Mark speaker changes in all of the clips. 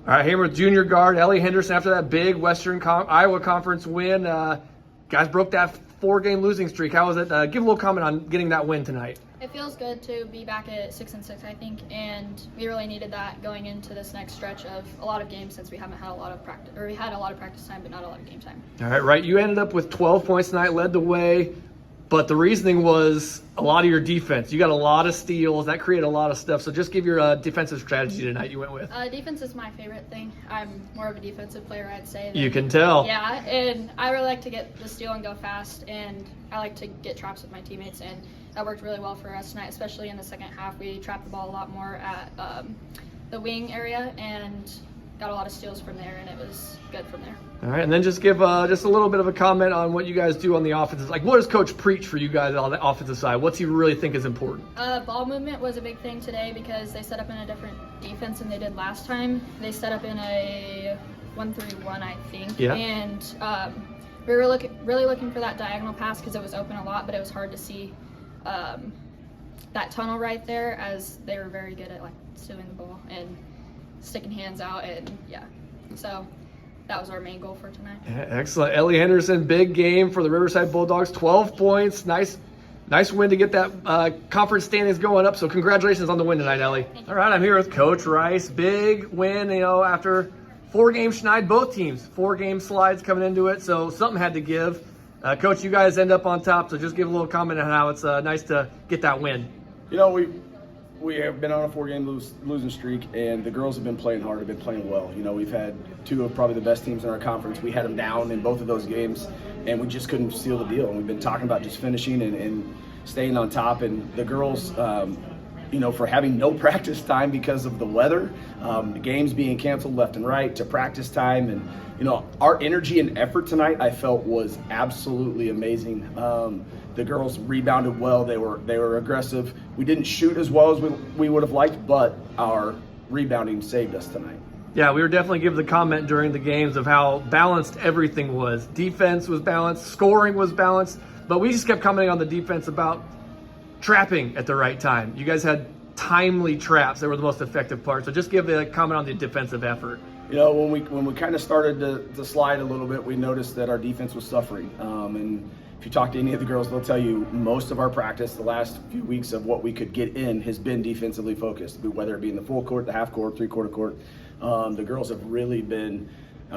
Speaker 1: All right, here with junior guard Ellie Henderson after that big Iowa Conference win. Guys broke that 4-game losing streak. How was it? Give a little comment on getting that win tonight.
Speaker 2: It feels good to be back at 6-6, I think, and we really needed that going into this next stretch of a lot of games since we haven't had a lot of practice, or we had a lot of practice time, but not a lot of game time.
Speaker 1: All right, right. You ended up with 12 points tonight, led the way, but the reasoning was a lot of your defense. You got a lot of steals. That created a lot of stuff. So just give your defensive strategy tonight you went with.
Speaker 2: Defense is my favorite thing. I'm more of a defensive player, I'd say.
Speaker 1: You can tell.
Speaker 2: Yeah, and I really like to get the steal and go fast, and I like to get traps with my teammates, and that worked really well for us tonight, especially in the second half. We trapped the ball a lot more at the wing area and got a lot of steals from there, and it was good from there.
Speaker 1: All right, and then just give just a little bit of a comment on what you guys do on the offensive. Like, what does Coach preach for you guys on the offensive side? What's he really think is important?
Speaker 2: Ball movement was a big thing today because they set up in a different defense than they did last time. They set up in a 1-3-1, I think.
Speaker 1: Yeah.
Speaker 2: And we were really looking for that diagonal pass because it was open a lot, but it was hard to see that tunnel right there, as they were very good at like stealing the ball and sticking hands out, and yeah, so that was our main goal for tonight.
Speaker 1: Yeah, excellent. Ellie Henderson, big game for the Riverside Bulldogs, 12 points. Nice win to get that conference standings going up. So congratulations on the win tonight, Ellie. All right, I'm here with Coach Rice. Big win, after 4 games schneid, both teams, 4-game slides coming into it. So something had to give. Coach, you guys end up on top. So just give a little comment on how it's nice to get that win.
Speaker 3: We have been on a 4-game losing streak, and the girls have been playing hard, have been playing well. We've had 2 of probably the best teams in our conference. We had them down in both of those games, and we just couldn't seal the deal. And we've been talking about just finishing and staying on top. And the girls, for having no practice time because of the weather, games being canceled left and right, to practice time. And, our energy and effort tonight, I felt, was absolutely amazing. The girls rebounded well. They were aggressive. We didn't shoot as well as we would have liked, but our rebounding saved us tonight.
Speaker 1: Yeah, we were definitely giving the comment during the games of how balanced everything was. Defense was balanced, scoring was balanced, but we just kept commenting on the defense about trapping at the right time. You guys had timely traps that were the most effective part. So just give a comment on the defensive effort.
Speaker 3: When we kind of started to slide a little bit, we noticed that our defense was suffering. And if you talk to any of the girls, they'll tell you most of our practice the last few weeks of what we could get in has been defensively focused, whether it be in the full court, the half court, 3-quarter court. The girls have really been,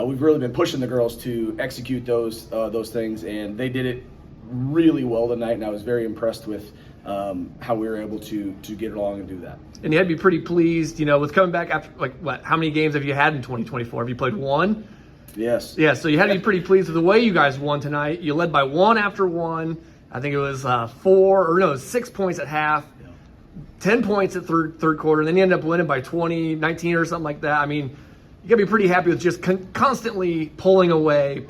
Speaker 3: we've really been pushing the girls to execute those things, and they did it really well tonight, and I was very impressed with how we were able to get along and do that.
Speaker 1: And you had to be pretty pleased, with coming back after, how many games have you had in 2024? Have you played 1?
Speaker 3: Yes.
Speaker 1: Yeah, so you had to be pretty pleased with the way you guys won tonight. You led by 1 after 1. I think it was 6 points at half, 10 points at third quarter, and then you ended up winning by 20, 19 or something like that. I mean, you got to be pretty happy with just constantly pulling away,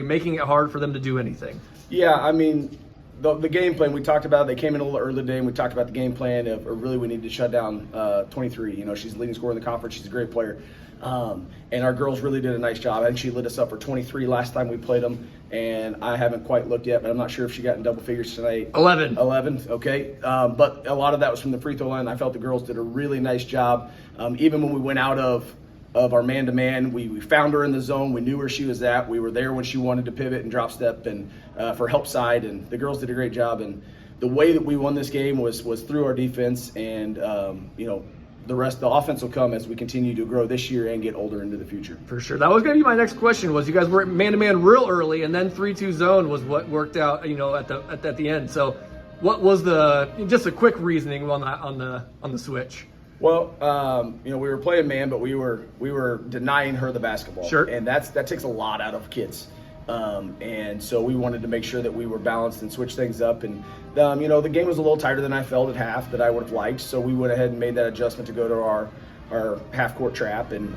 Speaker 1: making it hard for them to do anything.
Speaker 3: Yeah, I mean, the game plan we talked about, they came in a little early today, and we talked about the game plan of really we need to shut down 23. She's the leading scorer in the conference. She's a great player. And our girls really did a nice job. I think she lit us up for 23 last time we played them, and I haven't quite looked yet, but I'm not sure if she got in double figures tonight.
Speaker 1: 11,
Speaker 3: okay. But a lot of that was from the free throw line. I felt the girls did a really nice job. Even when we went out of our man-to-man, we found her in the zone. We knew where she was at. We were there when she wanted to pivot and drop step and for help side, and the girls did a great job. And the way that we won this game was through our defense, and the offense will come as we continue to grow this year and get older into the future.
Speaker 1: For sure. That was going to be my next question. Was you guys were man-to-man real early, and then 3-2 zone was what worked out, at the end. So, what was just a quick reasoning on the switch?
Speaker 3: Well, we were playing man, but we were denying her the basketball.
Speaker 1: Sure.
Speaker 3: And that takes a lot out of kids. And so we wanted to make sure that we were balanced and switch things up. And, the game was a little tighter than I felt at half that I would have liked. So we went ahead and made that adjustment to go to our half-court trap. And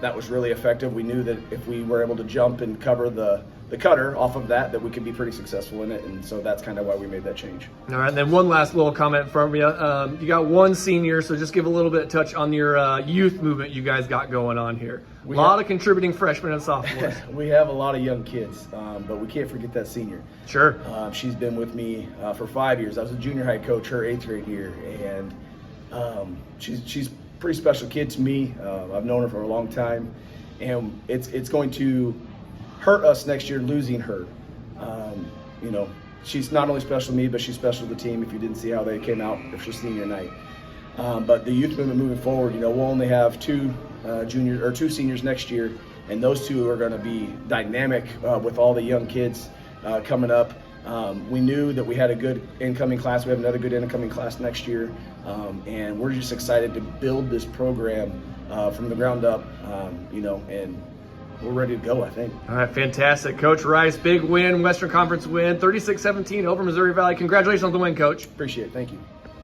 Speaker 3: that was really effective. We knew that if we were able to jump and cover the cutter off of that we could be pretty successful in it. And so that's kind of why we made that change.
Speaker 1: All right, and then one last little comment from you. You got 1 senior, so just give a little bit of touch on your youth movement you guys got going on here. A lot of contributing freshmen and sophomores.
Speaker 3: We have a lot of young kids, but we can't forget that senior.
Speaker 1: Sure.
Speaker 3: She's been with me for 5 years. I was a junior high coach her 8th grade year, and she's pretty special kid to me. I've known her for a long time, and it's going to hurt us next year losing her. You know, she's not only special to me, but she's special to the team. If you didn't see how they came out for senior night, but the youth movement moving forward, you know, we'll only have two seniors next year, and those two are going to be dynamic with all the young kids coming up. We knew that we had a good incoming class. We have another good incoming class next year, and we're just excited to build this program from the ground up. You know, and we're ready to go, I think.
Speaker 1: All right, fantastic. Coach Rice, big win, Western Conference win, 36-17 over Missouri Valley. Congratulations on the win, Coach.
Speaker 3: Appreciate it. Thank you.